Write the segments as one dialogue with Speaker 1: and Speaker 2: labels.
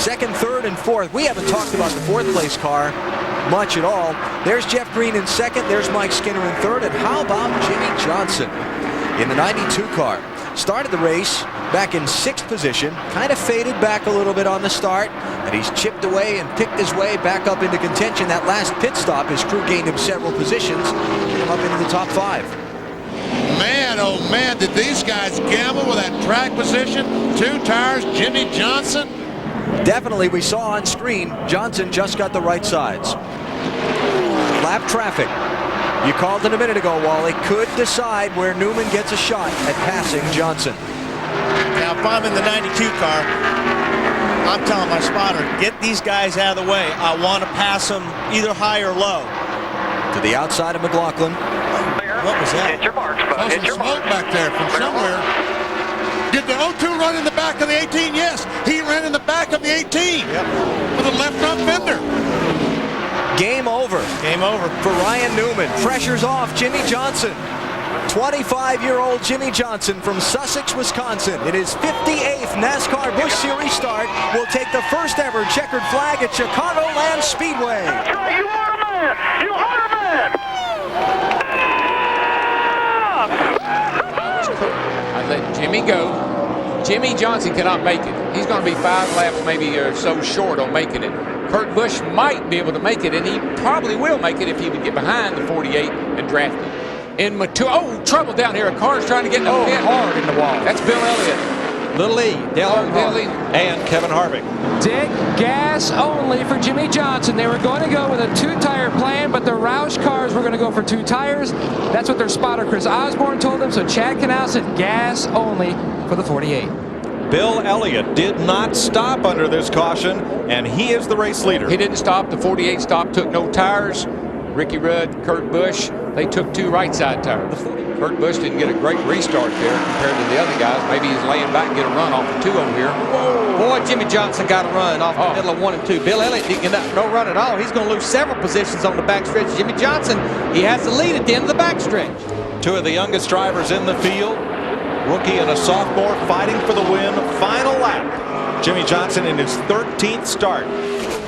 Speaker 1: second, third, and fourth. We haven't talked about the fourth place car much at all. There's Jeff Green in second. There's Mike Skinner in third. And how about Jimmie Johnson in the 92 car? Started the race back in 6th position, kind of faded back a little bit on the start, and he's chipped away and picked his way back up into contention. That last pit stop, his crew gained him several positions, up into the top 5.
Speaker 2: Man, oh man, did these guys gamble with that track position? 2 tires, Jimmie Johnson.
Speaker 1: Definitely, we saw on screen, Johnson just got the right sides. Lap traffic. You called it a minute ago, Wally. Could decide where Newman gets a shot at passing Johnson.
Speaker 3: Now, if I'm in the 92 car, I'm telling my spotter, get these guys out of the way. I want to pass them either high or low.
Speaker 1: To the outside of McLaughlin.
Speaker 3: What was that?
Speaker 4: Hit your marks, bud.
Speaker 2: Saw some smoke back there from somewhere. Did the 02 run in the back of the 18? Yes, he ran in the back of the 18.
Speaker 3: Yep.
Speaker 2: With a left front fender.
Speaker 1: Game over.
Speaker 3: Game over.
Speaker 1: For Ryan Newman. Pressure's off Jimmie Johnson. 25-year-old Jimmie Johnson from Sussex, Wisconsin, in his 58th NASCAR Busch Series start, will take the first ever checkered flag at Chicagoland Speedway.
Speaker 4: That's right, you are a man! You are a man!
Speaker 5: I let Jimmie go. Jimmie Johnson cannot make it. He's going to be 5 laps maybe or so short on making it. Kurt Busch might be able to make it, and he probably will make it if he would get behind the 48 and draft it. In trouble down here. A car's trying to get in the pit.
Speaker 6: Hard in the wall.
Speaker 5: That's Bill Elliott.
Speaker 6: Little E, Dale
Speaker 5: Lee.
Speaker 6: and Kevin Harvick.
Speaker 7: Dead gas only for Jimmie Johnson. They were going to go with a 2-tire plan, but the Roush cars were going to go for 2 tires. That's what their spotter Chris Osborne told them. So Chad Canal said gas only for the 48.
Speaker 6: Bill Elliott did not stop under this caution, and he is the race leader.
Speaker 5: He didn't stop. The 48 stop, took no tires. Ricky Rudd, Kurt Busch, they took 2 right side tires. Kurt Busch didn't get a great restart there compared to the other guys. Maybe he's laying back and get a run off the 2 over here.
Speaker 8: Boy, Jimmie Johnson got a run off the middle of 1 and 2. Bill Elliott didn't get no run at all. He's going to lose several positions on the backstretch. Jimmie Johnson, he has the lead at the end of the backstretch.
Speaker 6: 2 of the youngest drivers in the field. Rookie and a sophomore fighting for the win. Final lap. Jimmie Johnson in his 13th start,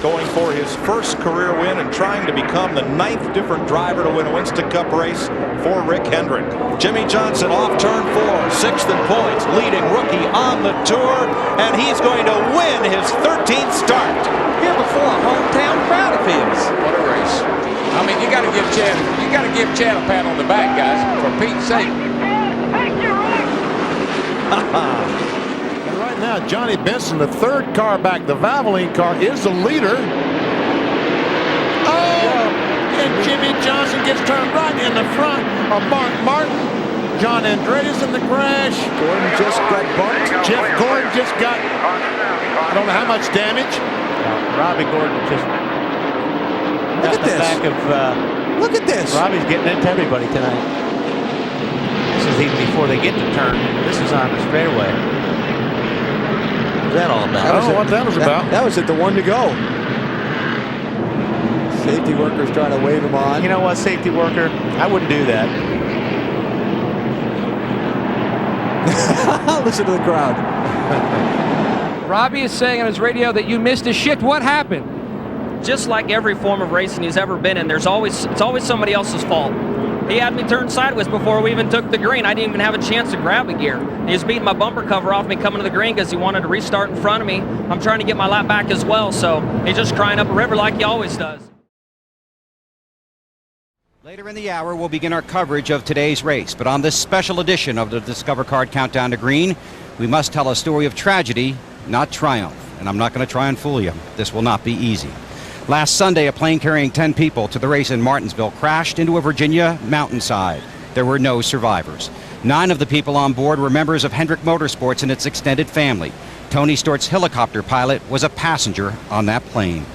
Speaker 6: going for his first career win and trying to become the 9th different driver to win a Winston Cup race for Rick Hendrick. Jimmie Johnson off turn 4, 6th in points, leading rookie on the tour, and he's going to win his 13th start.
Speaker 8: Here before a hometown crowd of his.
Speaker 5: What a race. I mean, you got to give Chad a pat on the back, guys, for Pete's sake.
Speaker 2: And right now, Johnny Benson, the 3rd car back, the Valvoline car, is the leader. Oh! And Jimmie Johnson gets turned right in the front of Mark Martin. John Andreas in the crash.
Speaker 1: Gordon just got bumped.
Speaker 2: Jeff Gordon just got, I don't know how much damage.
Speaker 3: Robbie Gordon just
Speaker 1: Look at this.
Speaker 3: back of
Speaker 1: Look at this.
Speaker 3: Robbie's getting into everybody tonight. This is even before they get to turn. This is on the straightaway. What's that all about?
Speaker 2: I don't know what that was about.
Speaker 1: That was at the 1 to go. Safety workers trying to wave him on.
Speaker 3: You know what, safety worker? I wouldn't do that.
Speaker 1: Listen to the crowd.
Speaker 7: Robbie is saying on his radio that you missed a shift. What happened?
Speaker 9: Just like every form of racing he's ever been in, it's always somebody else's fault. He had me turn sideways before we even took the green. I didn't even have a chance to grab a gear. He was beating my bumper cover off me coming to the green because he wanted to restart in front of me. I'm trying to get my lap back as well, so he's just crying up a river like he always does.
Speaker 10: Later in the hour, we'll begin our coverage of today's race. But on this special edition of the Discover Card Countdown to Green, we must tell a story of tragedy, not triumph. And I'm not going to try and fool you. This will not be easy. Last Sunday, a plane carrying 10 people to the race in Martinsville crashed into a Virginia mountainside. There were no survivors. 9 of the people on board were members of Hendrick Motorsports and its extended family. Tony Stort's helicopter pilot was a passenger on that plane.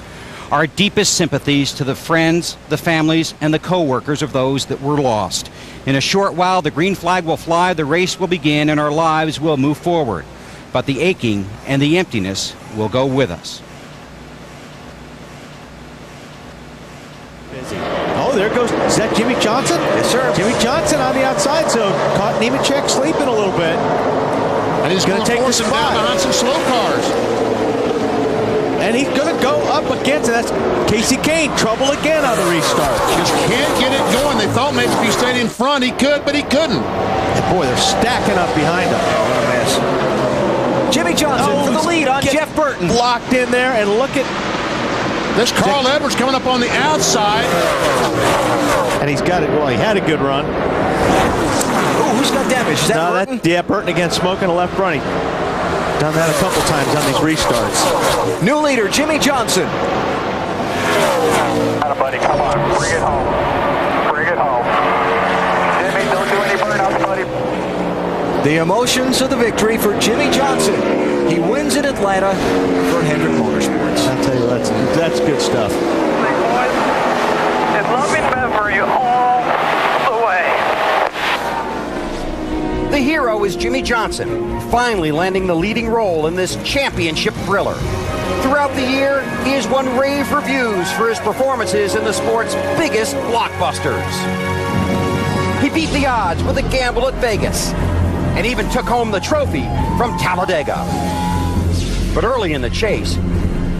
Speaker 10: Our deepest sympathies to the friends, the families, and the co-workers of those that were lost. In a short while, the green flag will fly, the race will begin, and our lives will move forward. But the aching and the emptiness will go with us.
Speaker 3: Oh, there goes, is that Jimmie Johnson?
Speaker 1: Yes, sir.
Speaker 3: Jimmie Johnson on the outside, so caught Nemechek sleeping a little bit.
Speaker 2: And he's going to take the spot behind some slow cars.
Speaker 3: up against it. That's Casey Kane. Trouble again on the restart.
Speaker 2: Just can't get it going. They thought maybe if he stayed in front, he could, but he couldn't.
Speaker 3: And boy, they're stacking up behind him. Oh, what a mess.
Speaker 1: Jimmie Johnson for the lead on Jeff Burton.
Speaker 3: Locked in there, and look at
Speaker 2: this Carl Edwards coming up on the outside.
Speaker 3: And he's got it. Well, he had a good run.
Speaker 1: Ooh, who's got damage? Is that Burton?
Speaker 3: Yeah, Burton again, smoking a left running. Done that a couple times on these restarts.
Speaker 1: New leader, Jimmie Johnson.
Speaker 4: Buddy, come on, bring it home. Bring it home. Jimmy, don't do any burnouts, buddy.
Speaker 1: The emotions of the victory for Jimmie Johnson. He wins in Atlanta for Hendrick Motorsports.
Speaker 3: I'll tell you, that's good stuff.
Speaker 4: Boys, and loving memory all the way.
Speaker 10: The hero is Jimmie Johnson, finally landing the leading role in this championship thriller. Throughout the year, he has won rave reviews for his performances in the sport's biggest blockbusters. He beat the odds with a gamble at Vegas, and even took home the trophy from Talladega. But early in the chase,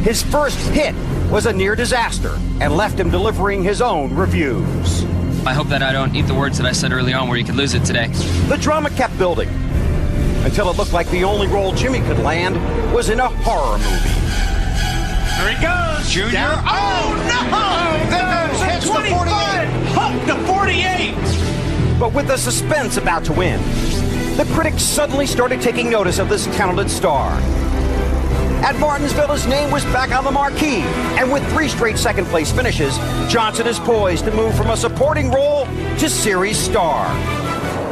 Speaker 10: his first hit was a near disaster and left him delivering his own reviews.
Speaker 9: I hope that I don't eat the words that I said early on where you could lose it today.
Speaker 10: The drama kept building until it looked like the only role Jimmie could land was in a horror movie.
Speaker 2: There he goes.
Speaker 3: Junior.
Speaker 2: Down. Oh, no! There's the 25. Hump to 48.
Speaker 10: But with the suspense about to win, the critics suddenly started taking notice of this talented star. At Martinsville, his name was back on the marquee, and with 3 straight second-place finishes, Johnson is poised to move from a supporting role to series star.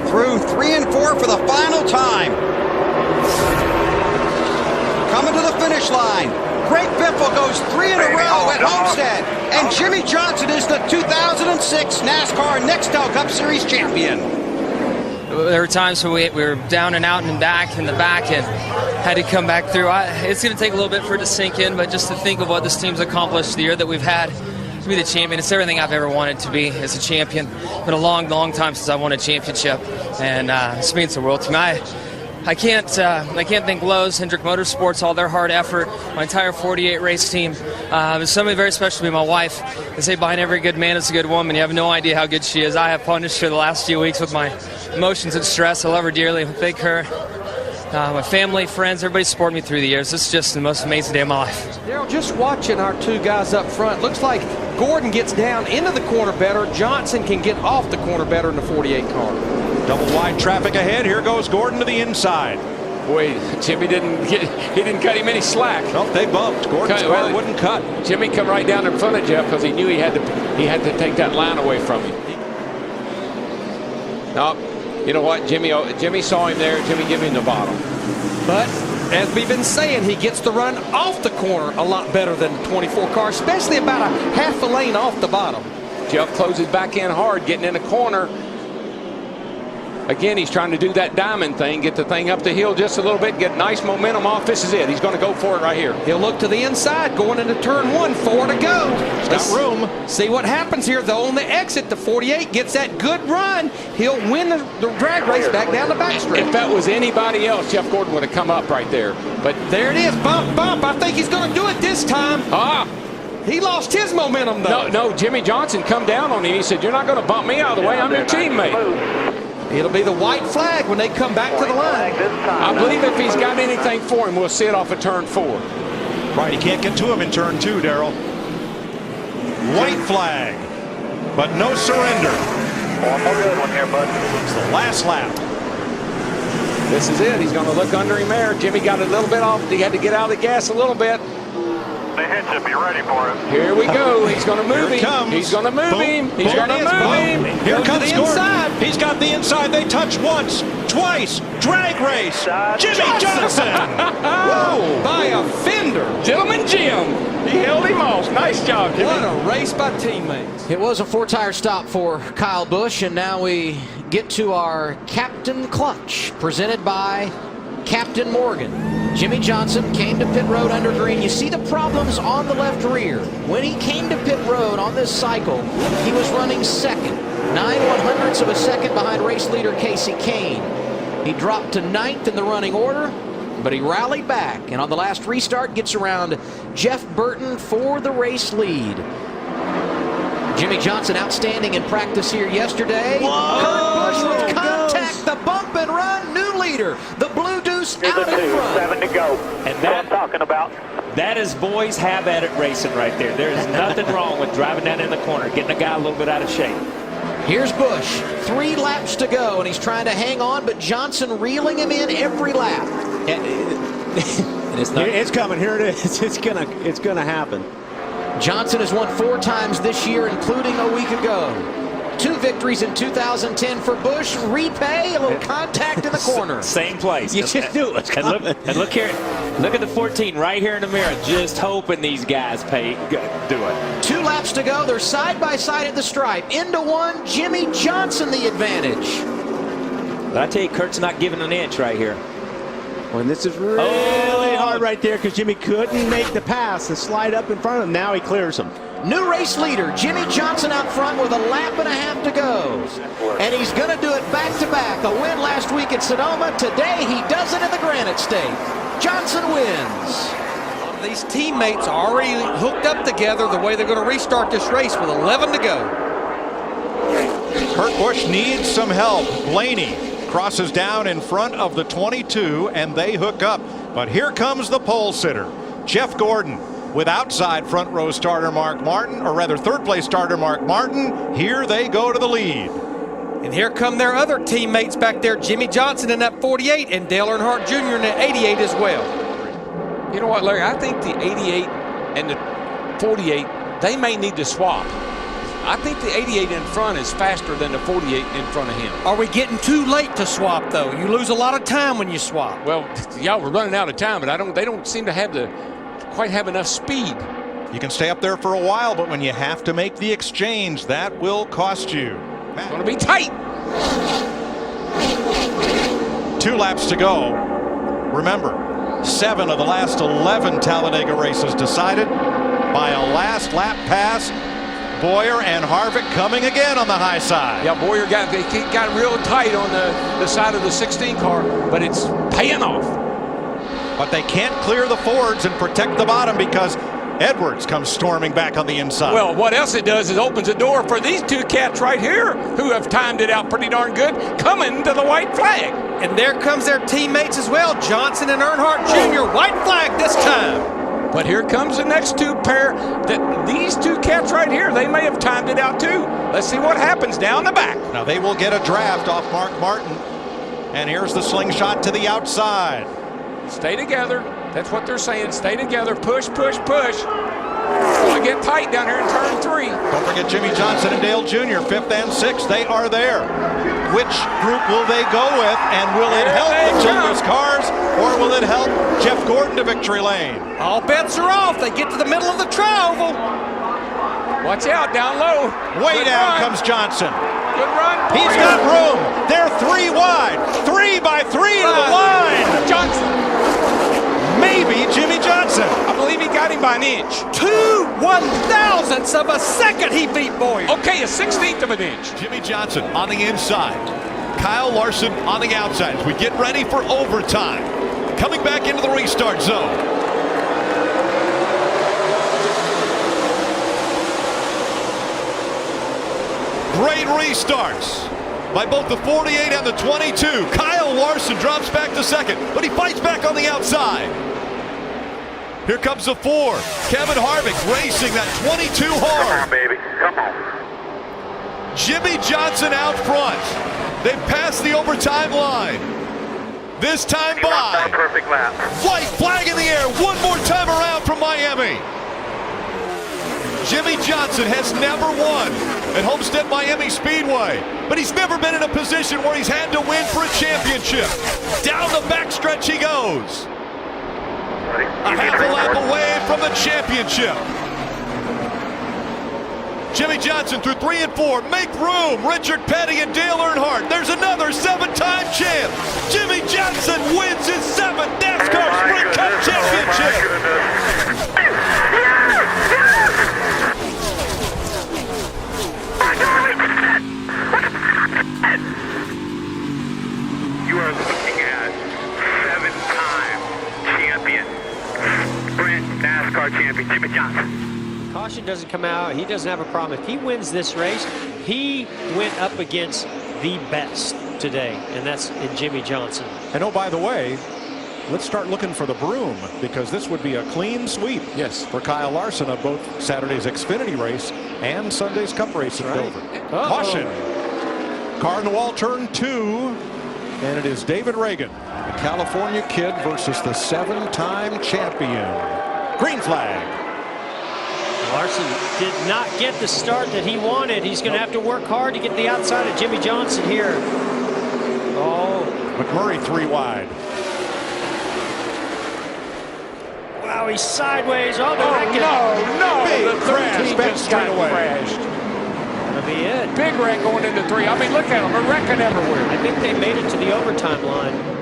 Speaker 10: Through 3 and 4 for the final time. Coming to the finish line, Greg Biffle goes 3 in a row at Homestead, and Jimmie Johnson is the 2006 NASCAR Nextel Cup Series champion.
Speaker 9: There were times when we were down and out and back in the back and had to come back through. It's going to take a little bit for it to sink in, but just to think of what this team's accomplished the year that we've had to be the champion, it's everything I've ever wanted to be as a champion. It's been a long, long time since I won a championship, and this means the world to me. I can't thank Lowe's, Hendrick Motorsports, all their hard effort, my entire 48 race team. There's somebody very special to me, my wife. They say behind every good man is a good woman. You have no idea how good she is. I have punished her the last few weeks with my emotions and stress. I love her dearly. I thank her. My family, friends, everybody supported me through the years. This is just the most amazing day of my life.
Speaker 8: Daryl, just watching our 2 guys up front, looks like Gordon gets down into the corner better. Johnson can get off the corner better in the 48 car.
Speaker 6: Double wide traffic ahead. Here goes Gordon to the inside.
Speaker 5: Boy, Jimmy didn't cut him any slack.
Speaker 6: Nope, they bumped. Gordon's car wouldn't cut.
Speaker 5: Jimmy come right down in front of Jeff because he knew he had to take that line away from him. No, you know what? Jimmy saw him there. Jimmy gave him the bottom.
Speaker 8: But as we've been saying, he gets the run off the corner a lot better than the 24 car, especially about a half a lane off the bottom.
Speaker 5: Jeff closes back in hard, getting in the corner. Again, he's trying to do that diamond thing, get the thing up the hill just a little bit, get nice momentum off. This is it. He's going to go for it right here.
Speaker 8: He'll look to the inside, going into turn 1, 4 to go.
Speaker 6: He's got room.
Speaker 8: See what happens here, though. On the exit, the 48 gets that good run. He'll win the drag race back down the backstretch.
Speaker 5: If that was anybody else, Jeff Gordon would have come up right there. But
Speaker 8: there it is. Bump, bump. I think he's going to do it this time. He lost his momentum, though.
Speaker 5: No, Jimmie Johnson come down on him. He said, "You're not going to bump me out of the way. I'm your teammate."
Speaker 8: It'll be the white flag when they come back to the line.
Speaker 5: I believe if he's got anything for him, we'll see it off of turn 4.
Speaker 6: Right, he can't get to him in turn 2, Daryl. White flag, but no surrender.
Speaker 4: One more good one here, bud.
Speaker 6: It's the last lap.
Speaker 5: This is it. He's going to look under him there. Jimmy got a little bit off. He had to get out of the gas a little bit.
Speaker 4: The hitch should be ready for him.
Speaker 5: Here we go. He's going to move him.
Speaker 6: Comes.
Speaker 5: He's going to move him. He's going to move him.
Speaker 6: Here comes Gordon.
Speaker 8: Inside.
Speaker 6: He's got the inside. They touch once, twice. Drag race. Jimmie Johnson.
Speaker 8: Whoa! By a fender.
Speaker 5: Gentleman Jim. He held him off. Nice job, Jimmy.
Speaker 8: What a race by teammates.
Speaker 11: It was a 4-tire stop for Kyle Busch, and now we get to our Captain Clutch, presented by Captain Morgan. Jimmie Johnson came to pit road under green. You see the problems on the left rear. When he came to pit road on this cycle, he was running second, 9/100ths of a second behind race leader Casey Kane. He dropped to 9th in the running order, but he rallied back, and on the last restart gets around Jeff Burton for the race lead. Jimmie Johnson outstanding in practice here yesterday. Kurt Busch with contact, the bump and run, new leader. The Blue Deuce out in front.
Speaker 4: 7 to go. And that's what I'm talking about.
Speaker 12: That is boys have at it racing right there. There is nothing wrong with driving down in the corner, getting a guy a little bit out of shape.
Speaker 11: Here's Busch, 3 laps to go, and he's trying to hang on, but Johnson reeling him in every lap.
Speaker 12: It's coming. Here it is. It's gonna happen.
Speaker 11: Johnson has won 4 times this year, including a week ago. 2 victories in 2010 for Busch. Repay, a little contact in the corner.
Speaker 12: Same place.
Speaker 8: You just knew it was
Speaker 12: coming. And look here. Look at the 14 right here in the mirror. Just hoping these guys do it.
Speaker 11: 2 laps to go. They're side by side at the stripe. Into one. Jimmie Johnson the advantage.
Speaker 12: But I tell you, Kurt's not giving an inch right here.
Speaker 8: When this is really hard right there because Jimmie couldn't make the pass and slide up in front of him. Now he clears him.
Speaker 11: New race leader, Jimmie Johnson out front with a lap and a half to go. And he's going to do it back-to-back. A win last week at Sonoma. Today he does it in the Granite State. Johnson wins.
Speaker 8: These teammates are already hooked up together the way they're going to restart this race with 11 to go.
Speaker 6: Kurt Busch needs some help. Blaney crosses down in front of the 22 and they hook up. But here comes the pole sitter, Jeff Gordon, with outside front row starter Mark Martin, or rather third place starter Mark Martin. Here they go to the lead.
Speaker 8: And here come their other teammates back there, Jimmie Johnson in that 48 and Dale Earnhardt Jr. in that 88 as well.
Speaker 5: You know what, Larry? I think the 88 and the 48, they may need to swap. I think the 88 in front is faster than the 48 in front of him.
Speaker 8: Are we getting too late to swap, though? You lose a lot of time when you swap.
Speaker 5: Well, yeah, we're running out of time, but they don't seem to have quite have enough speed.
Speaker 6: You can stay up there for a while, but when you have to make the exchange, that will cost you.
Speaker 5: It's going to be tight.
Speaker 6: 2 laps to go. Remember, 7 of the last 11 Talladega races decided by a last lap pass. Boyer and Harvick coming again on the high side.
Speaker 5: Yeah, Boyer got real tight on the side of the 16 car, but it's paying off.
Speaker 6: But they can't clear the Fords and protect the bottom because Edwards comes storming back on the inside.
Speaker 5: Well, what else it does is opens the door for these 2 cats right here who have timed it out pretty darn good, coming to the white flag.
Speaker 8: And there comes their teammates as well, Johnson and Earnhardt Jr. White flag this time.
Speaker 5: But here comes the next 2 pair. These 2 cats right here, they may have timed it out too. Let's see what happens down the back.
Speaker 6: Now they will get a draft off Mark Martin. And here's the slingshot to the outside.
Speaker 5: Stay together. That's what they're saying. Stay together. Push, push, push. It's going to get tight down here in turn 3.
Speaker 6: Don't forget Jimmie Johnson and Dale Jr., 5th and 6th. They are there. Which group will they go with? And will it help the Childress cars, or will it help Jeff Gordon to victory lane?
Speaker 8: All bets are off. They get to the middle of the tri-oval.
Speaker 5: Watch out down low.
Speaker 6: Way down comes Johnson.
Speaker 5: Good run.
Speaker 6: He's got room. They're 3 wide. 3 by 3 to the line.
Speaker 5: Johnson.
Speaker 6: Maybe Jimmie Johnson.
Speaker 5: I believe he got him by an inch.
Speaker 8: 2/1000ths of a second he beat Boyer.
Speaker 5: Okay, a 16th of an inch.
Speaker 13: Jimmie Johnson on the inside. Kyle Larson on the outside as we get ready for overtime. Coming back into the restart zone. Great restarts by both the 48 and the 22. Kyle Larson drops back to second, but he fights back on the outside. Here comes the 4. Kevin Harvick racing that 22 hard.
Speaker 4: Come on, baby. Come on.
Speaker 13: Jimmie Johnson out front. They've passed the overtime line. This time by.
Speaker 4: Perfect lap.
Speaker 13: White flag in the air. One more time around from Miami. Jimmie Johnson has never won at Homestead Miami Speedway, but he's never been in a position where he's had to win for a championship. Down the backstretch he goes. A half a lap away from the championship. Jimmie Johnson through 3 and 4. Make room. Richard Petty and Dale Earnhardt. There's another 7-time champ. Jimmie Johnson wins his 7th NASCAR Sprint Cup championship.
Speaker 4: You are looking at 7 times NASCAR champion, Jimmie Johnson.
Speaker 14: Caution doesn't come out. He doesn't have a problem. If he wins this race, he went up against the best today, and that's in Jimmie Johnson.
Speaker 6: And oh, by the way, let's start looking for the broom, because this would be a clean sweep for Kyle Larson of both Saturday's Xfinity race and Sunday's Cup race at Dover. Caution. Car in the wall, turn 2, and it is David Reagan, the California kid versus the 7-time champion. Green flag.
Speaker 14: Larson did not get the start that he wanted. He's going to have to work hard to get the outside of Jimmie Johnson here. Oh.
Speaker 6: McMurray 3 wide.
Speaker 14: Wow, he's sideways. Oh,
Speaker 5: no.
Speaker 6: Big
Speaker 5: The
Speaker 6: crash.
Speaker 5: 13 just got crashed.
Speaker 14: That'll be it.
Speaker 5: Big wreck going into 3. I mean, look at them. They're wrecking everywhere.
Speaker 14: I think they made it to the overtime line.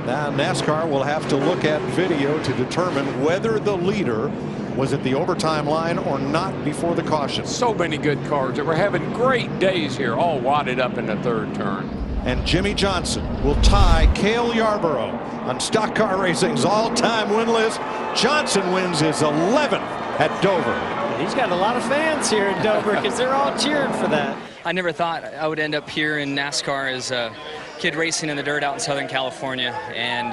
Speaker 6: Now NASCAR will have to look at video to determine whether the leader was at the overtime line or not before the caution.
Speaker 5: So many good cars. We're having great days here, all wadded up in the 3rd turn.
Speaker 6: And Jimmie Johnson will tie Cale Yarborough on Stock Car Racing's all-time win list. Johnson wins his 11th at Dover.
Speaker 14: He's got a lot of fans here in Dover because they're all cheering for that.
Speaker 15: I never thought I would end up here in NASCAR as a kid racing in the dirt out in Southern California. And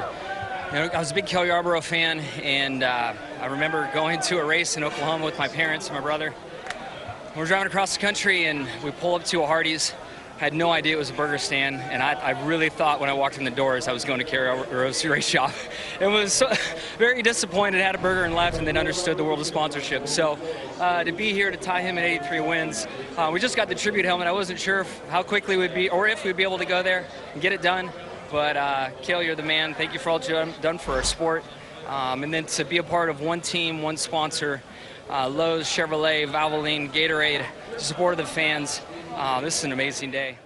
Speaker 15: you know, I was a big Cale Yarborough fan, and I remember going to a race in Oklahoma with my parents and my brother. We're driving across the country, and we pull up to a Hardee's. I had no idea it was a burger stand, and I really thought when I walked in the doors I was going to Cale Yarborough's race shop. It was so, very disappointed, had a burger and left, and then understood the world of sponsorship. So to be here to tie him at 83 wins, we just got the tribute helmet. I wasn't sure how quickly we'd be, or if we'd be able to go there and get it done. But Cale, you're the man. Thank you for all you've done for our sport. And then to be a part of one team, one sponsor, Lowe's, Chevrolet, Valvoline, Gatorade, the support of the fans. This is an amazing day.